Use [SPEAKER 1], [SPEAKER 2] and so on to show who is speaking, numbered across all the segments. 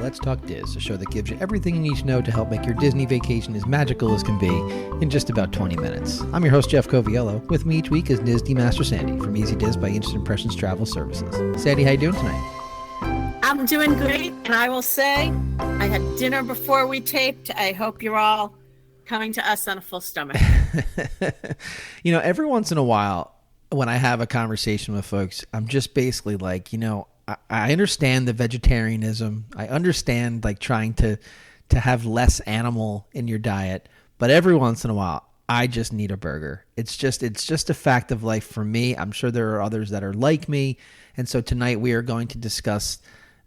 [SPEAKER 1] Let's Talk Diz, a show that gives you everything you need to know to help make your Disney vacation as magical as can be in just about 20 minutes. I'm your host, Jeff Coviello. With me each week is Disney Master Sandy from Easy Diz by Instant Impressions Travel Services. Sandy, how you doing tonight?
[SPEAKER 2] I'm doing great, and I will say I had dinner before we taped. I hope you're all coming to us on a full stomach.
[SPEAKER 1] You know, every once in a while when I have a conversation with folks, I'm just basically like, you know, I understand the vegetarianism. I understand like trying to have less animal in your diet, but every once in a while, I just need a burger. It's just a fact of life for me. I'm sure there are others that are like me. And so tonight we are going to discuss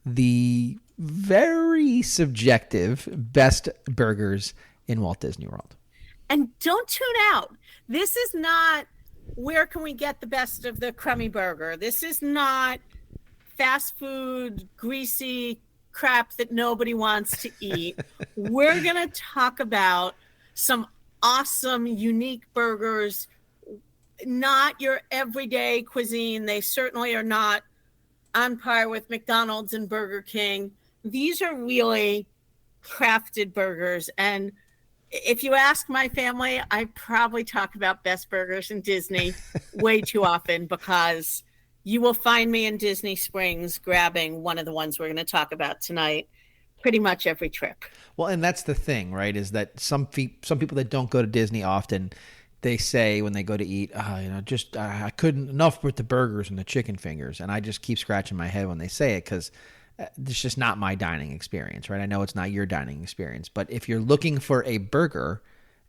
[SPEAKER 1] the very subjective best burgers in Walt Disney World.
[SPEAKER 2] And don't tune out. This is not where can we get the best of the crummy burger. This is not fast food, greasy crap that nobody wants to eat. We're going to talk about some awesome, unique burgers, not your everyday cuisine. They certainly are not on par with McDonald's and Burger King. These are really crafted burgers. And if you ask my family, I probably talk about best burgers in Disney way too often, because you will find me in Disney Springs grabbing one of the ones we're going to talk about tonight pretty much every trip.
[SPEAKER 1] Well, and that's the thing, right, is that some people that don't go to Disney often, they say when they go to eat, I couldn't enough with the burgers and the chicken fingers. And I just keep scratching my head when they say it, because it's just not my dining experience, right? I know it's not your dining experience, but if you're looking for a burger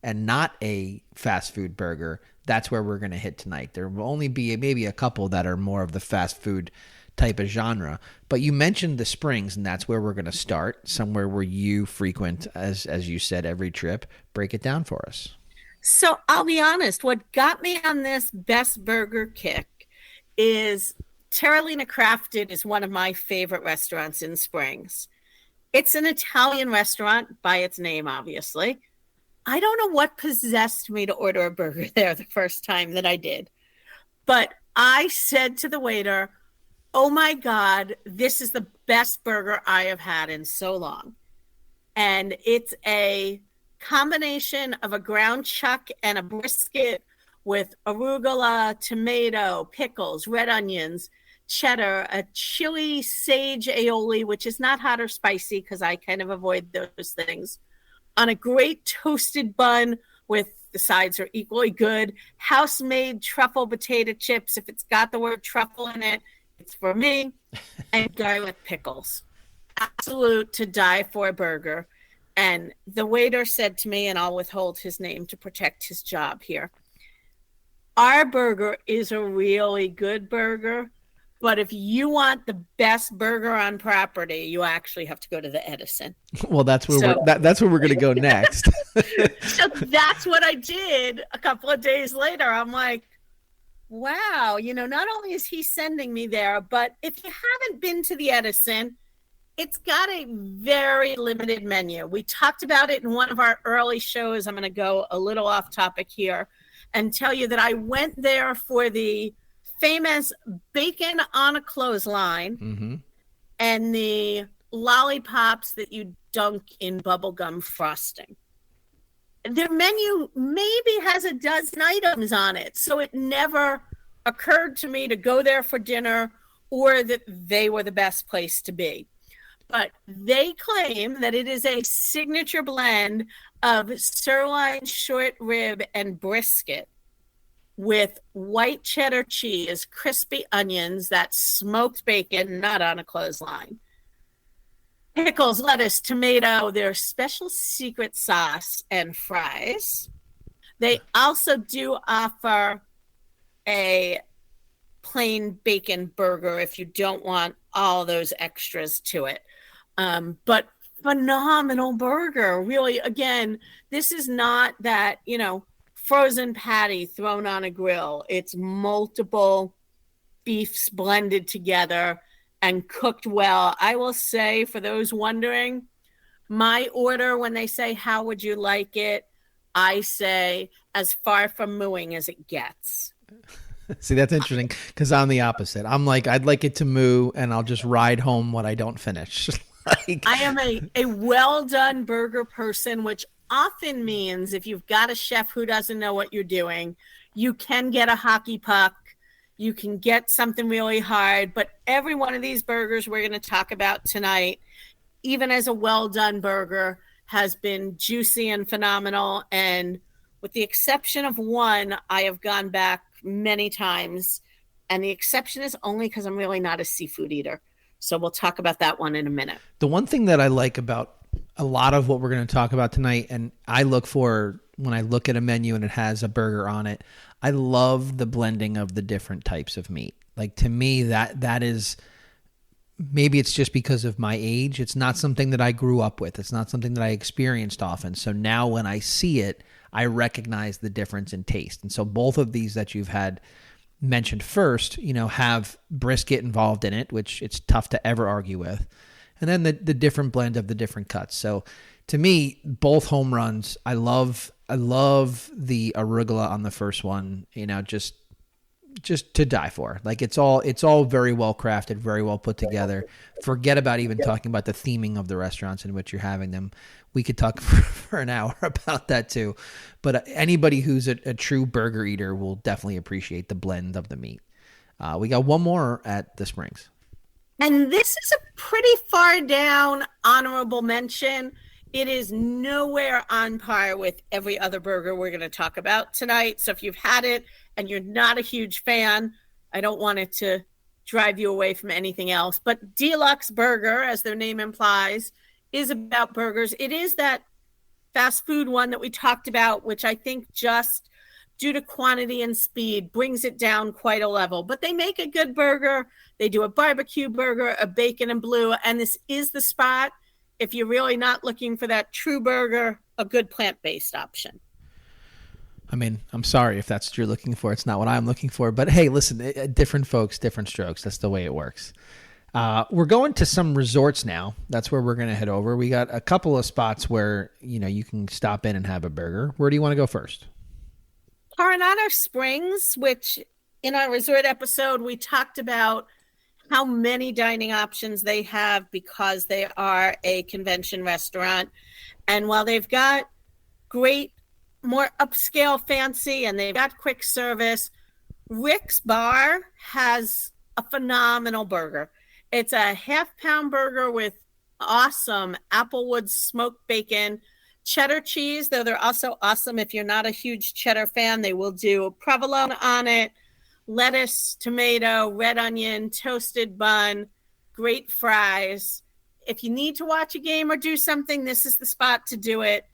[SPEAKER 1] and not a fast food burger, that's where we're going to hit tonight. There will only be maybe a couple that are more of the fast food type of genre, but you mentioned the Springs, and that's where we're going to start, somewhere where you frequent, as you said, every trip. Break it down for us.
[SPEAKER 2] So I'll be honest, what got me on this best burger kick is Terralina Crafted is one of my favorite restaurants in Springs. It's an Italian restaurant by its name, obviously. I don't know what possessed me to order a burger there the first time that I did. But I said to the waiter, oh my God, this is the best burger I have had in so long. And it's a combination of a ground chuck and a brisket with arugula, tomato, pickles, red onions, cheddar, a chili sage aioli, which is not hot or spicy because I kind of avoid those things, on a great toasted bun with the sides are equally good, house-made truffle potato chips. If it's got the word truffle in it, it's for me, and garlic pickles. Absolute to die for burger. And the waiter said to me, and I'll withhold his name to protect his job here, our burger is a really good burger, but if you want the best burger on property, you actually have to go to the Edison.
[SPEAKER 1] Well, that's where that's where we're going to go next.
[SPEAKER 2] So that's what I did a couple of days later. I'm like, wow, not only is he sending me there, but if you haven't been to the Edison, it's got a very limited menu. We talked about it in one of our early shows. I'm going to go a little off topic here and tell you that I went there for the famous bacon on a clothesline and the lollipops that you dunk in bubblegum frosting. Their menu maybe has a dozen items on it, so it never occurred to me to go there for dinner or that they were the best place to be. But they claim that it is a signature blend of sirloin, short rib, and brisket with white cheddar cheese, crispy onions, that smoked bacon, not on a clothesline, pickles, lettuce, tomato, their special secret sauce, and fries. They also do offer a plain bacon burger if you don't want all those extras to it. But phenomenal burger. Really, again, this is not that, frozen patty thrown on a grill. It's multiple beefs blended together and cooked well. I will say, for those wondering, my order, when they say, how would you like it? I say, as far from mooing as it gets.
[SPEAKER 1] See, that's interesting because I'm the opposite. I'm like, I'd like it to moo and I'll just ride home what I don't finish. Like,
[SPEAKER 2] I am a well done burger person, which often means if you've got a chef who doesn't know what you're doing, you can get a hockey puck, you can get something really hard. But every one of these burgers we're going to talk about tonight, even as a well done burger, has been juicy and phenomenal. And with the exception of one, I have gone back many times. And the exception is only because I'm really not a seafood eater. So we'll talk about that one in a minute.
[SPEAKER 1] the one thing that I like about a lot of what we're going to talk about tonight, and I look for when I look at a menu and it has a burger on it, I love the blending of the different types of meat. Like, to me, that is, maybe it's just because of my age. It's not something that I grew up with. It's not something that I experienced often. So now when I see it, I recognize the difference in taste. And so both of these that you've had mentioned first, have brisket involved in it, which it's tough to ever argue with. And then the different blend of the different cuts. So to me, both home runs. I love the arugula on the first one, just to die for. Like, it's all very well crafted, very well put together. Forget about even talking about the theming of the restaurants in which you're having them. We could talk for an hour about that too. But anybody who's a true burger eater will definitely appreciate the blend of the meat. We got one more at the Springs.
[SPEAKER 2] And this is a pretty far down honorable mention. It is nowhere on par with every other burger we're going to talk about tonight. So if you've had it and you're not a huge fan, I don't want it to drive you away from anything else. But Deluxe Burger, as their name implies, is about burgers. It is that fast food one that we talked about, which I think just due to quantity and speed brings it down quite a level. But they make a good burger. They do a barbecue burger, a bacon and blue, and this is the spot, if you're really not looking for that true burger, a good plant-based option.
[SPEAKER 1] I mean, I'm sorry if that's what you're looking for. It's not what I'm looking for. But hey, listen, different folks, different strokes. That's the way it works. We're going to some resorts now. That's where we're going to head over. We got a couple of spots where, you can stop in and have a burger. Where do you want to go first?
[SPEAKER 2] Coronado Springs, which in our resort episode, we talked about how many dining options they have because they are a convention restaurant. And while they've got great, more upscale fancy, and they've got quick service, Rick's Bar has a phenomenal burger. It's a half-pound burger with awesome Applewood smoked bacon, cheddar cheese, though they're also awesome if you're not a huge cheddar fan. They will do provolone on it, lettuce, tomato, red onion, toasted bun, great fries. If you need to watch a game or do something, this is the spot to do it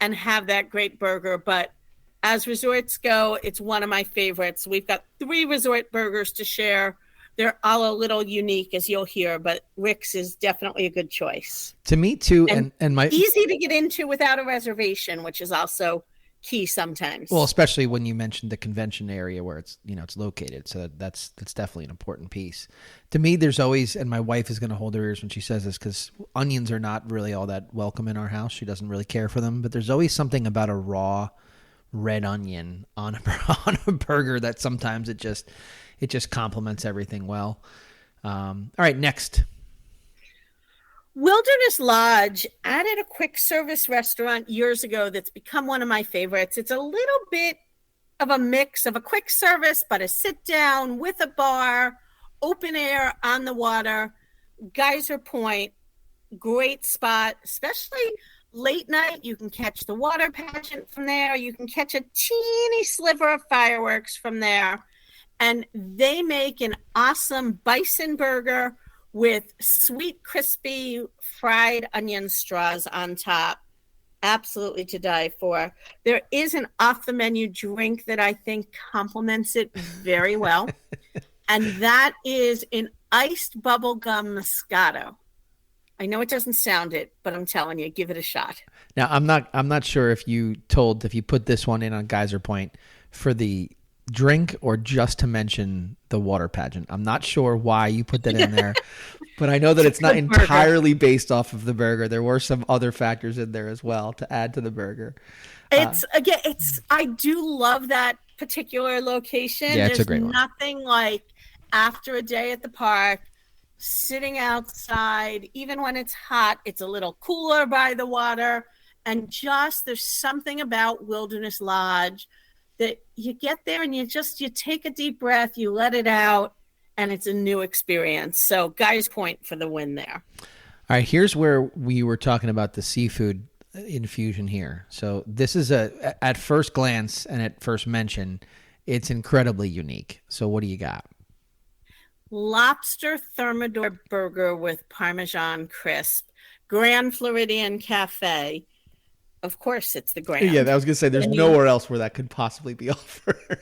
[SPEAKER 2] and have that great burger. But as resorts go, it's one of my favorites. We've got 3 resort burgers to share. They're all a little unique, as you'll hear, but Rick's is definitely a good choice.
[SPEAKER 1] To me too, and my
[SPEAKER 2] easy to get into without a reservation, which is also key sometimes.
[SPEAKER 1] Well, especially when you mentioned the convention area where it's it's located, so that's definitely an important piece. To me, there's always, and my wife is going to hold her ears when she says this because onions are not really all that welcome in our house. She doesn't really care for them, but there's always something about a raw red onion on a burger that sometimes it just complements everything well. All right, next.
[SPEAKER 2] Wilderness Lodge added a quick service restaurant years ago that's become one of my favorites. It's a little bit of a mix of a quick service, but a sit down with a bar, open air on the water, Geyser Point, great spot, especially late night. You can catch the water pageant from there. You can catch a teeny sliver of fireworks from there. And they make an awesome bison burger with sweet, crispy, fried onion straws on top. Absolutely to die for. There is an off-the-menu drink that I think complements it very well, and that is an iced bubblegum Moscato. I know it doesn't sound it, but I'm telling you, give it a shot.
[SPEAKER 1] Now, I'm not sure if you put this one in on Geyser Point for the drink or just to mention the water pageant. I'm not sure why you put that in there, but I know that it's not entirely based off of the burger. There were some other factors in there as well to add to the burger.
[SPEAKER 2] I do love that particular location.
[SPEAKER 1] Yeah, it's
[SPEAKER 2] There's
[SPEAKER 1] a great one.
[SPEAKER 2] Nothing like after a day at the park, sitting outside. Even when it's hot, it's a little cooler by the water. And just there's something about Wilderness Lodge that you get there and you take a deep breath, you let it out, and it's a new experience. So Guy's Point for the win there.
[SPEAKER 1] All right, here's where we were talking about the seafood infusion here. So this is at first glance and at first mention, it's incredibly unique. So what do you got?
[SPEAKER 2] Lobster thermidor burger with Parmesan crisp, Grand Floridian Cafe. Of course, it's the Grand.
[SPEAKER 1] Yeah, I was going to say there's nowhere else where that could possibly be offered.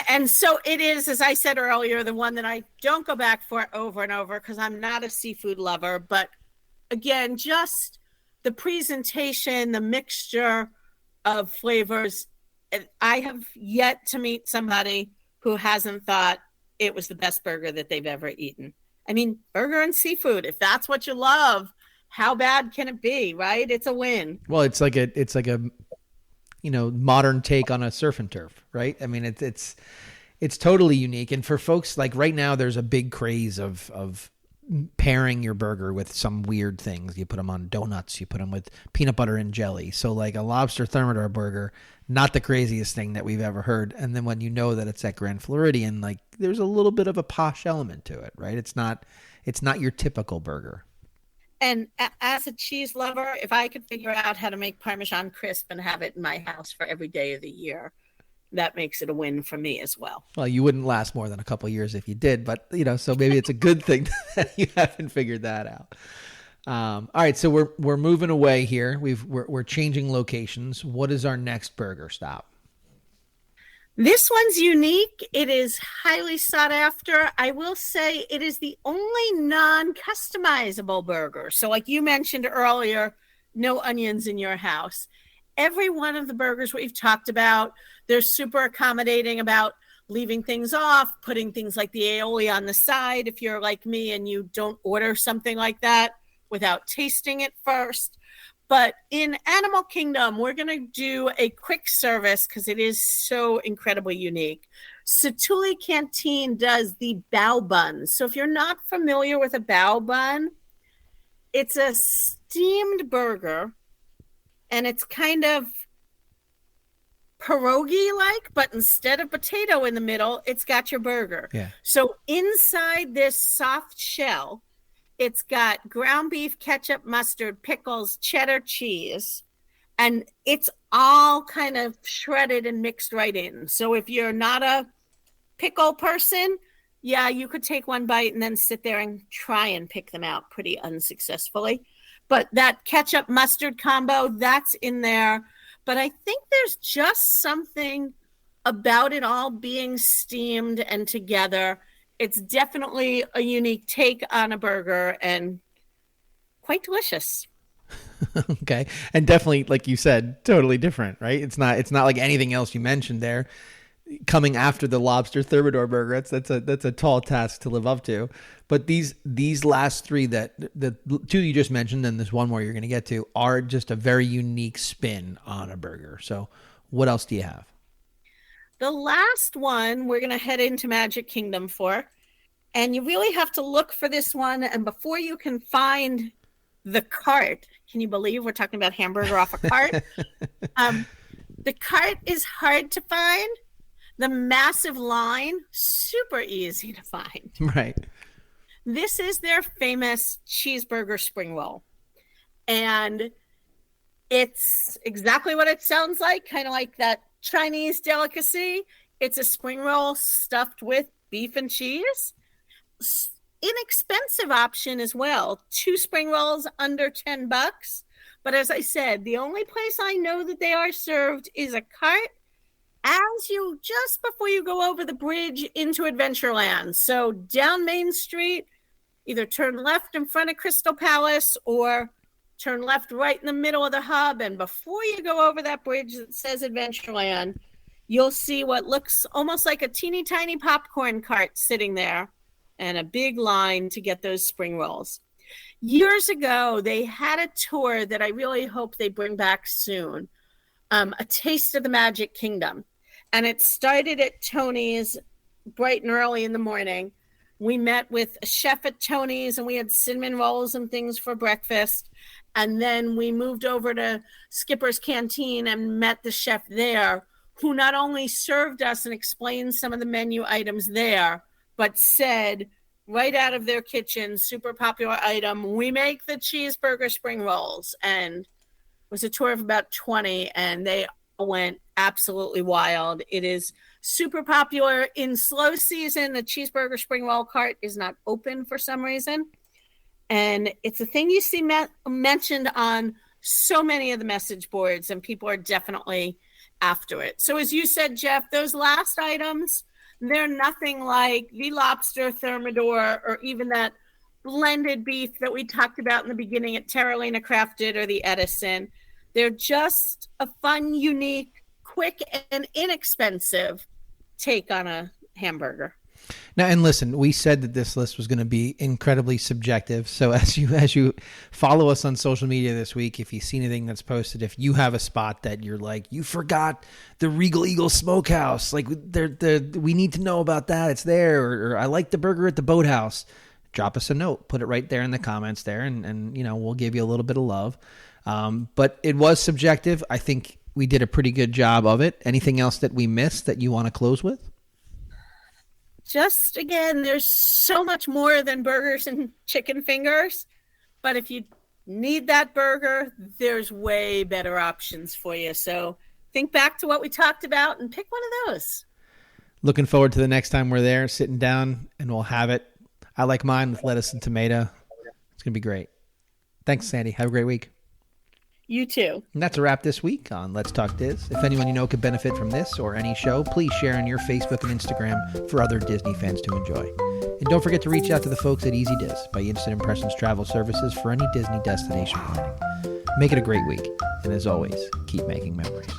[SPEAKER 2] And so it is, as I said earlier, the one that I don't go back for over and over because I'm not a seafood lover. But again, just the presentation, the mixture of flavors. I have yet to meet somebody who hasn't thought it was the best burger that they've ever eaten. I mean, burger and seafood, if that's what you love, how bad can it be, right? It's a win.
[SPEAKER 1] Well, it's like a modern take on a surf and turf, right? I mean, it's totally unique. And for folks like right now, there's a big craze of pairing your burger with some weird things. You put them on donuts, you put them with peanut butter and jelly. So like a lobster thermidor burger, not the craziest thing that we've ever heard. And then when you know that it's at Grand Floridian, like there's a little bit of a posh element to it, right? It's not your typical burger.
[SPEAKER 2] And as a cheese lover, if I could figure out how to make Parmesan crisp and have it in my house for every day of the year, that makes it a win for me as well.
[SPEAKER 1] Well, you wouldn't last more than a couple of years if you did, but so maybe it's a good thing that you haven't figured that out. All right, so we're moving away here. We're changing locations. What is our next burger stop?
[SPEAKER 2] This one's unique. It is highly sought after. I will say it is the only non-customizable burger. So like you mentioned earlier, no onions in your house. Every one of the burgers we've talked about, they're super accommodating about leaving things off, putting things like the aioli on the side if you're like me and you don't order something like that without tasting it first. But in Animal Kingdom, we're going to do a quick service because it is so incredibly unique. Satu'lu Canteen does the Bao Buns. So if you're not familiar with a Bao Bun, it's a steamed burger, and it's kind of pierogi-like, but instead of potato in the middle, it's got your burger.
[SPEAKER 1] Yeah.
[SPEAKER 2] So inside this soft shell, it's got ground beef, ketchup, mustard, pickles, cheddar cheese, and it's all kind of shredded and mixed right in. So if you're not a pickle person, yeah, you could take one bite and then sit there and try and pick them out pretty unsuccessfully. But that ketchup mustard combo, that's in there. But I think there's just something about it all being steamed and together. It's definitely a unique take on a burger and quite delicious.
[SPEAKER 1] Okay. And definitely, like you said, totally different, right? It's not like anything else you mentioned there. Coming after the lobster thermidor burger, that's a tall task to live up to. But these last three, that the two you just mentioned, and there's one more you're going to get to, are just a very unique spin on a burger. So what else do you have?
[SPEAKER 2] The last one we're going to head into Magic Kingdom for, and you really have to look for this one. And before you can find the cart, can you believe we're talking about hamburger off a cart? The cart is hard to find. The massive line, super easy to find.
[SPEAKER 1] Right.
[SPEAKER 2] This is their famous cheeseburger spring roll. And it's exactly what it sounds like, kind of like that Chinese delicacy. It's a spring roll stuffed with beef and cheese. Inexpensive option as well. 2 spring rolls under $10. But as I said, the only place I know that they are served is a cart as you just before you go over the bridge into Adventureland. So down Main Street, either turn left in front of Crystal Palace or turn left right in the middle of the hub. And before you go over that bridge that says Adventureland, you'll see what looks almost like a teeny tiny popcorn cart sitting there and a big line to get those spring rolls. Years ago, they had a tour that I really hope they bring back soon, a taste of the Magic Kingdom. And it started at Tony's bright and early in the morning. We met with a chef at Tony's and we had cinnamon rolls and things for breakfast. And then we moved over to Skipper's Canteen and met the chef there, who not only served us and explained some of the menu items there, but said right out of their kitchen, super popular item, we make the cheeseburger spring rolls. And it was a tour of about 20, and they went absolutely wild. It is super popular in slow season. The cheeseburger spring roll cart is not open for some reason. And it's a thing you see mentioned on so many of the message boards, and people are definitely after it. So as you said, Jeff, those last items, they're nothing like the lobster thermidor or even that blended beef that we talked about in the beginning at Terralina Crafted or the Edison. They're just a fun, unique, quick, and inexpensive take on a hamburger.
[SPEAKER 1] Now, and listen, we said that this list was going to be incredibly subjective. So as you follow us on social media this week, if you see anything that's posted, if you have a spot that you're like, you forgot the Regal Eagle Smokehouse, like we need to know about that. It's there. Or I like the burger at the Boathouse. Drop us a note. Put it right there in the comments there, and we'll give you a little bit of love. But it was subjective. I think we did a pretty good job of it. Anything else that we missed that you want to close with?
[SPEAKER 2] Just, again, there's so much more than burgers and chicken fingers. But if you need that burger, there's way better options for you. So think back to what we talked about and pick one of those.
[SPEAKER 1] Looking forward to the next time we're there, sitting down, and we'll have it. I like mine with lettuce and tomato. It's going to be great. Thanks, Sandy. Have a great week.
[SPEAKER 2] You too.
[SPEAKER 1] And that's a wrap this week on Let's Talk Diz. If anyone you know could benefit from this or any show, please share on your Facebook and Instagram for other Disney fans to enjoy. And don't forget to reach out to the folks at Easy Diz by Instant Impressions Travel Services for any Disney destination planning. Make it a great week. And as always, keep making memories.